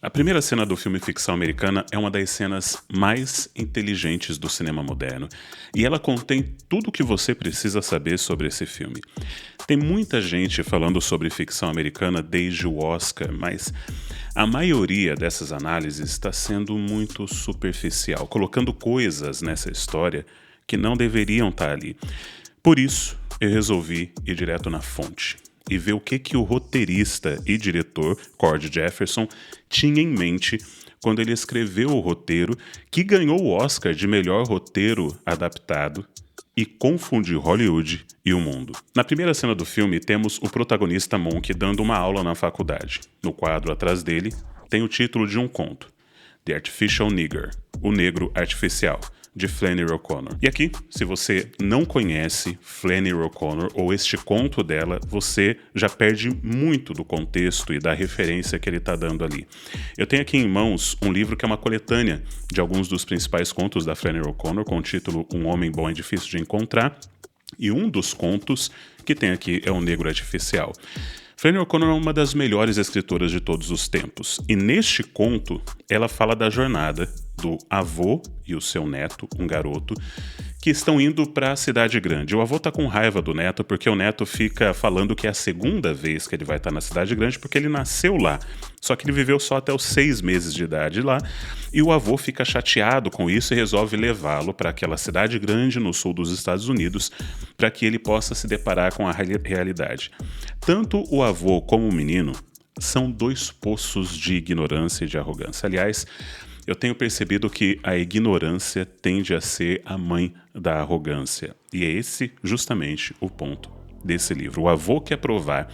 A primeira cena do filme Ficção Americana é uma das cenas mais inteligentes do cinema moderno, e ela contém tudo o que você precisa saber sobre esse filme. Tem muita gente falando sobre ficção americana desde o Oscar, mas a maioria dessas análises está sendo muito superficial, colocando coisas nessa história que não deveriam estar ali. Por isso, eu resolvi ir direto na fonte e ver o que o roteirista e diretor Cord Jefferson tinha em mente quando ele escreveu o roteiro que ganhou o Oscar de melhor roteiro adaptado e confundiu Hollywood e o mundo. Na primeira cena do filme, temos o protagonista Monk dando uma aula na faculdade. No quadro atrás dele, tem o título de um conto, The Artificial Nigger, o negro artificial, de Flannery O'Connor. E aqui, se você não conhece Flannery O'Connor ou este conto dela, você já perde muito do contexto e da referência que ele está dando ali. Eu tenho aqui em mãos um livro que é uma coletânea de alguns dos principais contos da Flannery O'Connor, com o título Um Homem Bom é Difícil de Encontrar, e um dos contos que tem aqui é O Negro Artificial. Flannery O'Connor é uma das melhores escritoras de todos os tempos, e neste conto ela fala da jornada do avô e o seu neto, um garoto, que estão indo para a cidade grande. O avô tá com raiva do neto porque o neto fica falando que é a segunda vez que ele vai estar na cidade grande porque ele nasceu lá. Só que ele viveu só até os 6 meses de idade lá, e o avô fica chateado com isso e resolve levá-lo para aquela cidade grande no sul dos Estados Unidos para que ele possa se deparar com a realidade. Tanto o avô como o menino são dois poços de ignorância e de arrogância. Aliás, eu tenho percebido que a ignorância tende a ser a mãe da arrogância. E é esse justamente o ponto desse livro. O avô quer provar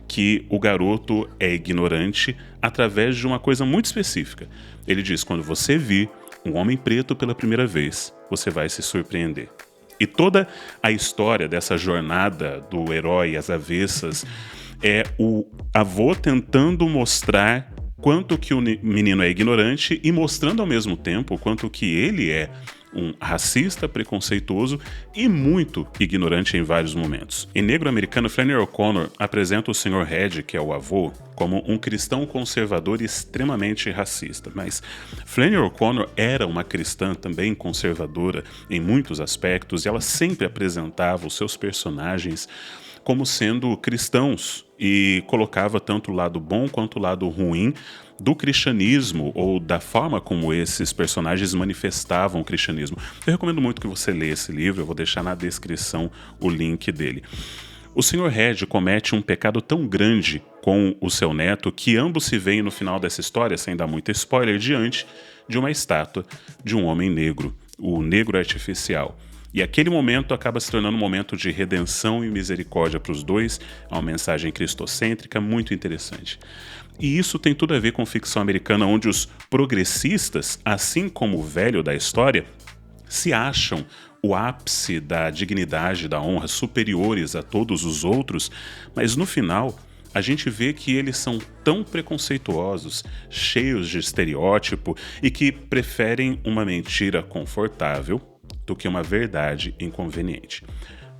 que o garoto é ignorante através de uma coisa muito específica. Ele diz: quando você vir um homem preto pela primeira vez, você vai se surpreender. E toda a história dessa jornada do herói às avessas é o avô tentando mostrar quanto que o menino é ignorante e mostrando ao mesmo tempo quanto que ele é um racista, preconceituoso e muito ignorante em vários momentos. Em Negro Americano, Flannery O'Connor apresenta o Sr. Head, que é o avô, como um cristão conservador extremamente racista. Mas Flannery O'Connor era uma cristã também conservadora em muitos aspectos, e ela sempre apresentava os seus personagens como sendo cristãos e colocava tanto o lado bom quanto o lado ruim do cristianismo ou da forma como esses personagens manifestavam o cristianismo. Eu recomendo muito que você leia esse livro, eu vou deixar na descrição o link dele. O Sr. Head comete um pecado tão grande com o seu neto que ambos se veem no final dessa história, sem dar muito spoiler, diante de uma estátua de um homem negro, o Negro Artificial. E aquele momento acaba se tornando um momento de redenção e misericórdia para os dois, é uma mensagem cristocêntrica muito interessante. E isso tem tudo a ver com ficção americana, onde os progressistas, assim como o velho da história, se acham o ápice da dignidade, da honra, superiores a todos os outros, mas no final a gente vê que eles são tão preconceituosos, cheios de estereótipo e que preferem uma mentira confortável do que uma verdade inconveniente.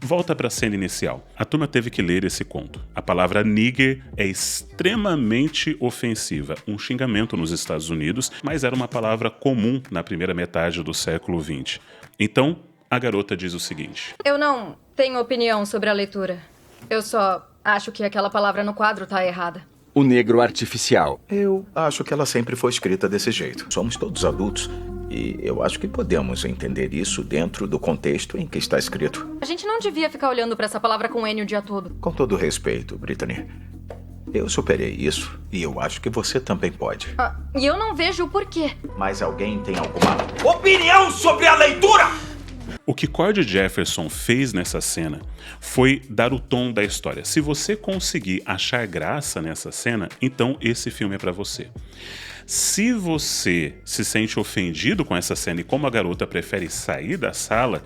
Volta para a cena inicial. A turma teve que ler esse conto. A palavra nigger é extremamente ofensiva, um xingamento nos Estados Unidos, mas era uma palavra comum na primeira metade do século XX. Então, a garota diz o seguinte: eu não tenho opinião sobre a leitura. Eu só acho que aquela palavra no quadro tá errada. O Negro Artificial. Eu acho que ela sempre foi escrita desse jeito. Somos todos adultos e eu acho que podemos entender isso dentro do contexto em que está escrito. A gente não devia ficar olhando pra essa palavra com N o dia todo. Com todo respeito, Brittany, eu superei isso e eu acho que você também pode. E eu não vejo o porquê. Mas alguém tem alguma opinião sobre a leitura? O que Cord Jefferson fez nessa cena foi dar o tom da história. Se você conseguir achar graça nessa cena, então esse filme é pra você. Se você se sente ofendido com essa cena e como a garota prefere sair da sala,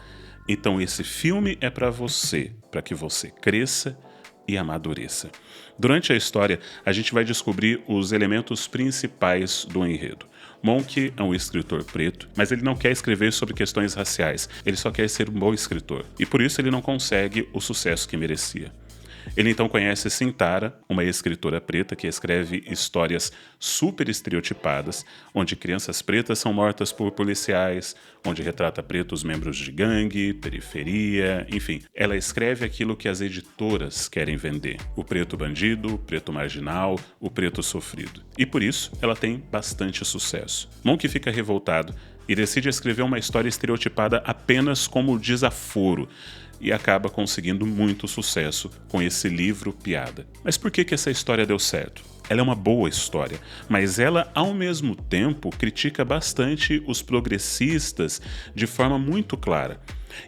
então esse filme é pra você, para que você cresça e amadureça. Durante a história, a gente vai descobrir os elementos principais do enredo. Monk é um escritor preto, mas ele não quer escrever sobre questões raciais. Ele só quer ser um bom escritor. E por isso ele não consegue o sucesso que merecia. Ele então conhece Sintara, uma escritora preta que escreve histórias super estereotipadas, onde crianças pretas são mortas por policiais, onde retrata pretos membros de gangue, periferia, enfim. Ela escreve aquilo que as editoras querem vender: o preto bandido, o preto marginal, o preto sofrido. E por isso, ela tem bastante sucesso. Monk fica revoltado e decide escrever uma história estereotipada apenas como desaforo, e acaba conseguindo muito sucesso com esse livro piada. Mas por que essa história deu certo? Ela é uma boa história, mas ela, ao mesmo tempo, critica bastante os progressistas de forma muito clara.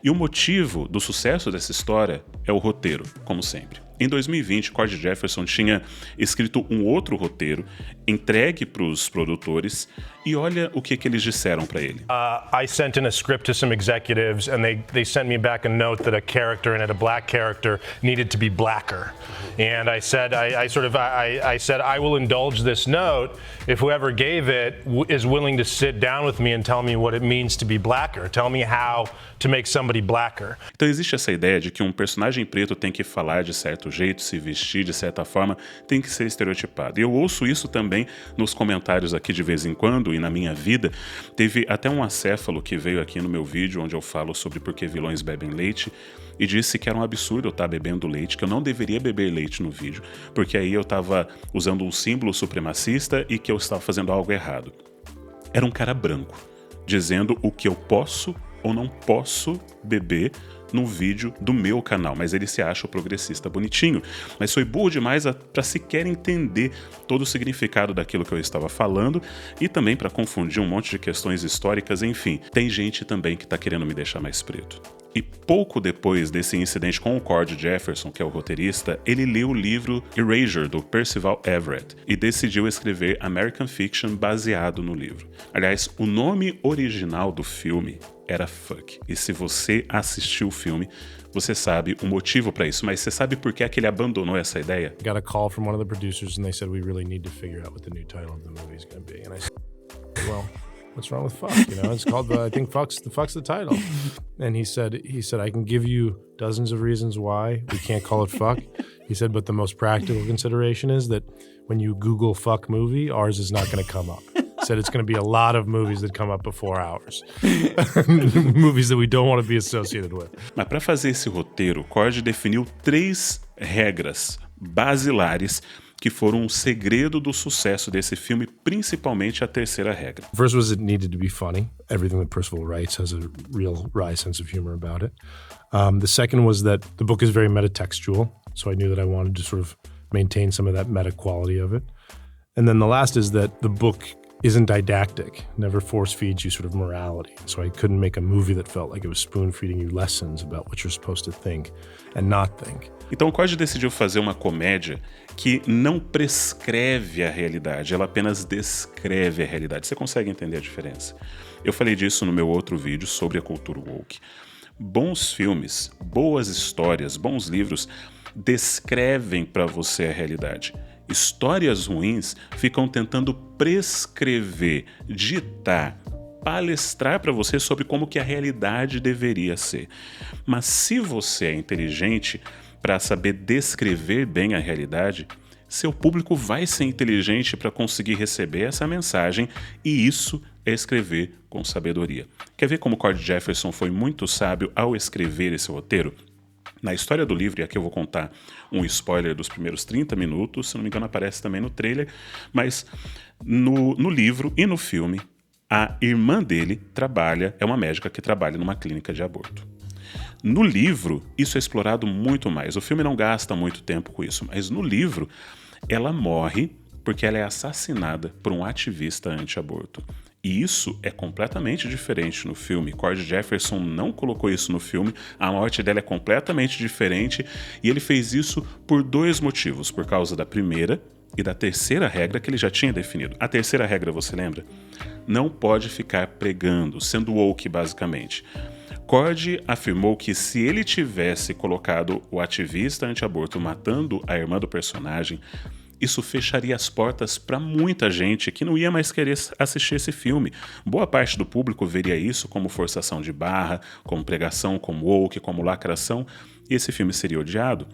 E o motivo do sucesso dessa história é o roteiro, como sempre. Em 2020, Cord Jefferson tinha escrito um outro roteiro, entregue para os produtores, e olha o que eles disseram para ele. I sent in a script to some executives, and they sent me back a note that a character in it, a black character, needed to be blacker. And I said, I said, I will indulge this note if whoever gave it is willing to sit down with me and tell me what it means to be blacker. Tell me how to make somebody blacker. Então existe essa ideia de que um personagem preto tem que falar de certo jeito, se vestir de certa forma, tem que ser estereotipado. E eu ouço isso também nos comentários aqui de vez em quando, e na minha vida. Teve até um acéfalo que veio aqui no meu vídeo, onde eu falo sobre por que vilões bebem leite, e disse que era um absurdo eu estar bebendo leite, que eu não deveria beber leite no vídeo, porque aí eu estava usando um símbolo supremacista e que eu estava fazendo algo errado. Era um cara branco, dizendo o que eu posso ou não posso beber no vídeo do meu canal, mas ele se acha o progressista bonitinho. Mas foi burro demais para sequer entender todo o significado daquilo que eu estava falando e também para confundir um monte de questões históricas, enfim. Tem gente também que está querendo me deixar mais preto. E pouco depois desse incidente com o Cord Jefferson, que é o roteirista, ele leu o livro Erasure, do Percival Everett, e decidiu escrever American Fiction baseado no livro. Aliás, o nome original do filme era Fuck. E se você assistiu o filme, você sabe o motivo para isso. Mas você sabe por que é que ele abandonou essa ideia? I got a call from one of the producers and they said we really need to figure out what the new title of the movie is going to be. And I said, well, what's wrong with fuck? You know, it's called I think fuck's the title. And he said I can give you dozens of reasons why we can't call it fuck. He said, but the most practical consideration is that when you Google fuck movie, ours is not going to come up. Said it's going to be a lot of movies that come up before ours. Movies that we don't want to be associated with. Mas para fazer esse roteiro, Cord definiu 3 regras basilares que foram um segredo do sucesso desse filme, principalmente a terceira regra. First was it needed to be funny. Everything that Percival writes has a real wry sense of humor about it. The second was that the book is very metatextual, so I knew that I wanted to sort of maintain some of that meta quality of it. And then the last is that the book isn't didactic, never force feeds you sort of morality. So I couldn't make a movie that felt like it was spoon feeding you lessons about what you're supposed to think and not think. Então o Cord decidiu fazer uma comédia que não prescreve a realidade, ela apenas descreve a realidade. Você consegue entender a diferença? Eu falei disso no meu outro vídeo sobre a cultura woke. Bons filmes, boas histórias, bons livros descrevem para você a realidade. Histórias ruins ficam tentando prescrever, ditar, palestrar para você sobre como que a realidade deveria ser. Mas se você é inteligente para saber descrever bem a realidade, seu público vai ser inteligente para conseguir receber essa mensagem, e isso é escrever com sabedoria. Quer ver como Cord Jefferson foi muito sábio ao escrever esse roteiro? Na história do livro, e aqui eu vou contar um spoiler dos primeiros 30 minutos, se não me engano aparece também no trailer, mas no livro e no filme, a irmã dele é uma médica que trabalha numa clínica de aborto. No livro, isso é explorado muito mais. O filme não gasta muito tempo com isso, mas no livro, ela morre porque ela é assassinada por um ativista anti-aborto. E isso é completamente diferente no filme. Cord Jefferson não colocou isso no filme, a morte dela é completamente diferente, e ele fez isso por 2 motivos, por causa da primeira e da terceira regra que ele já tinha definido. A terceira regra, você lembra? Não pode ficar pregando, sendo woke basicamente. Cord afirmou que se ele tivesse colocado o ativista anti-aborto matando a irmã do personagem, isso fecharia as portas para muita gente que não ia mais querer assistir esse filme. Boa parte do público veria isso como forçação de barra, como pregação, como woke, como lacração, e esse filme seria odiado.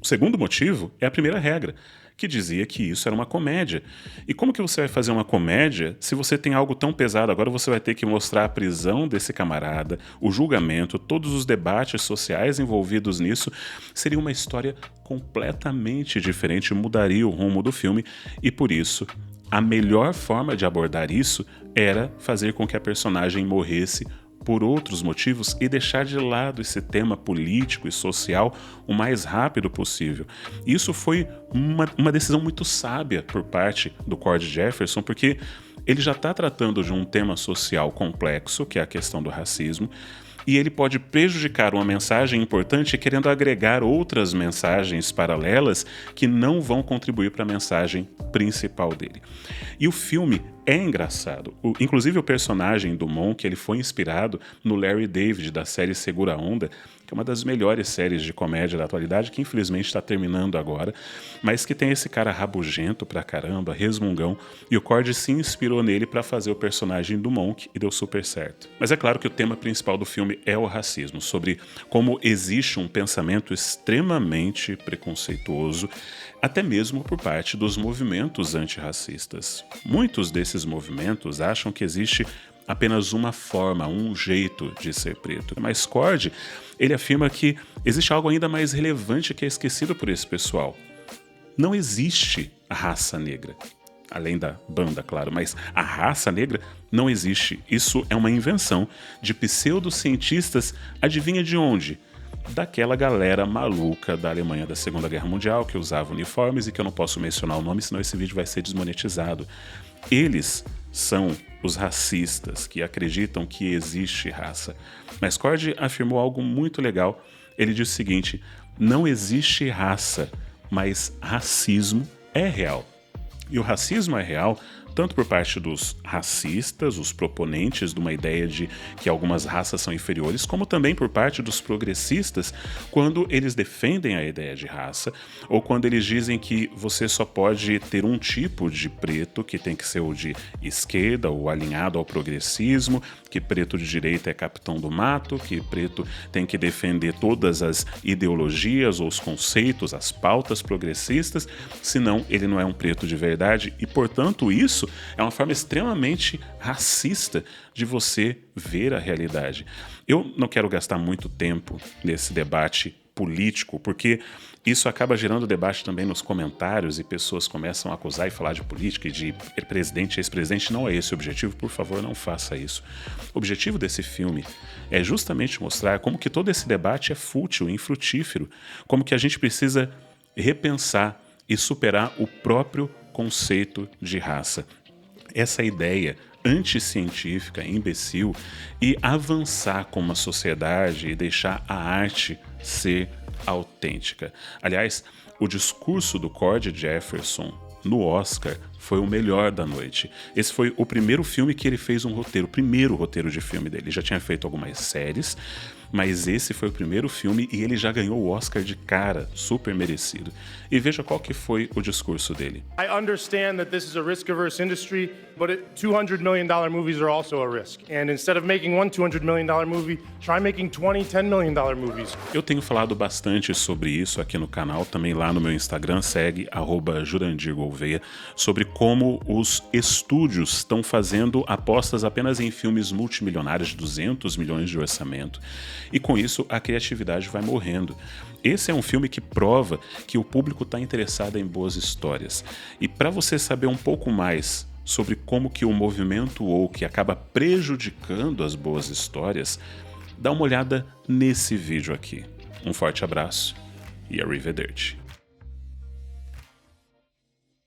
O segundo motivo é a primeira regra, que dizia que isso era uma comédia. E como que você vai fazer uma comédia se você tem algo tão pesado? Agora você vai ter que mostrar a prisão desse camarada, o julgamento, todos os debates sociais envolvidos nisso. Seria uma história completamente diferente, mudaria o rumo do filme, e por isso a melhor forma de abordar isso era fazer com que a personagem morresse por outros motivos e deixar de lado esse tema político e social o mais rápido possível. Isso foi uma decisão muito sábia por parte do Cord Jefferson, porque ele já está tratando de um tema social complexo, que é a questão do racismo, e ele pode prejudicar uma mensagem importante querendo agregar outras mensagens paralelas que não vão contribuir para a mensagem principal dele. E o filme é engraçado. Inclusive o personagem do Monk, ele foi inspirado no Larry David da série Segura a Onda, que é uma das melhores séries de comédia da atualidade, que infelizmente está terminando agora, mas que tem esse cara rabugento pra caramba, resmungão, e o Cord se inspirou nele para fazer o personagem do Monk e deu super certo. Mas é claro que o tema principal do filme é o racismo, sobre como existe um pensamento extremamente preconceituoso, até mesmo por parte dos movimentos antirracistas. Muitos desses movimentos acham que existe apenas uma forma, um jeito de ser preto. Mas Cord, ele afirma que existe algo ainda mais relevante que é esquecido por esse pessoal. Não existe a raça negra. Além da banda, claro, mas a raça negra não existe. Isso é uma invenção de pseudocientistas, adivinha de onde? Daquela galera maluca da Alemanha da Segunda Guerra Mundial que usava uniformes e que eu não posso mencionar o nome, senão esse vídeo vai ser desmonetizado. Eles são os racistas que acreditam que existe raça. Mas Cord afirmou algo muito legal. Ele disse o seguinte: não existe raça, mas racismo é real. E o racismo é real tanto por parte dos racistas, os proponentes de uma ideia de que algumas raças são inferiores, como também por parte dos progressistas, quando eles defendem a ideia de raça, ou quando eles dizem que você só pode ter um tipo de preto, que tem que ser o de esquerda, ou alinhado ao progressismo, que preto de direita é capitão do mato, que preto tem que defender todas as ideologias, ou os conceitos, as pautas progressistas, senão ele não é um preto de verdade, e portanto isso é uma forma extremamente racista de você ver a realidade. Eu não quero gastar muito tempo nesse debate político, porque isso acaba gerando debate também nos comentários e pessoas começam a acusar e falar de política e de presidente e ex-presidente. Não é esse o objetivo, por favor, não faça isso. O objetivo desse filme é justamente mostrar como que todo esse debate é fútil, infrutífero, como que a gente precisa repensar e superar o próprio conceito de raça. Essa ideia anticientífica, imbecil, e avançar com uma sociedade e deixar a arte ser autêntica. Aliás, o discurso do Cord Jefferson no Oscar foi o melhor da noite. Esse foi o primeiro filme que ele fez um roteiro, o primeiro roteiro de filme dele. Ele já tinha feito algumas séries, mas esse foi o primeiro filme e ele já ganhou o Oscar de cara, super merecido. E veja qual que foi o discurso dele. I understand that this is a risk-averse industry, but $200 million movies are also a risk. And instead of making one $200 million movie, try making 20 $10 million movies. Eu tenho falado bastante sobre isso aqui no canal, também lá no meu Instagram, segue @JurandirGouveia, sobre como os estúdios estão fazendo apostas apenas em filmes multimilionários de 200 milhões de orçamento. E com isso a criatividade vai morrendo. Esse é um filme que prova que o público está interessado em boas histórias. E para você saber um pouco mais sobre como que o movimento woke acaba prejudicando as boas histórias, dá uma olhada nesse vídeo aqui. Um forte abraço e arrivederci.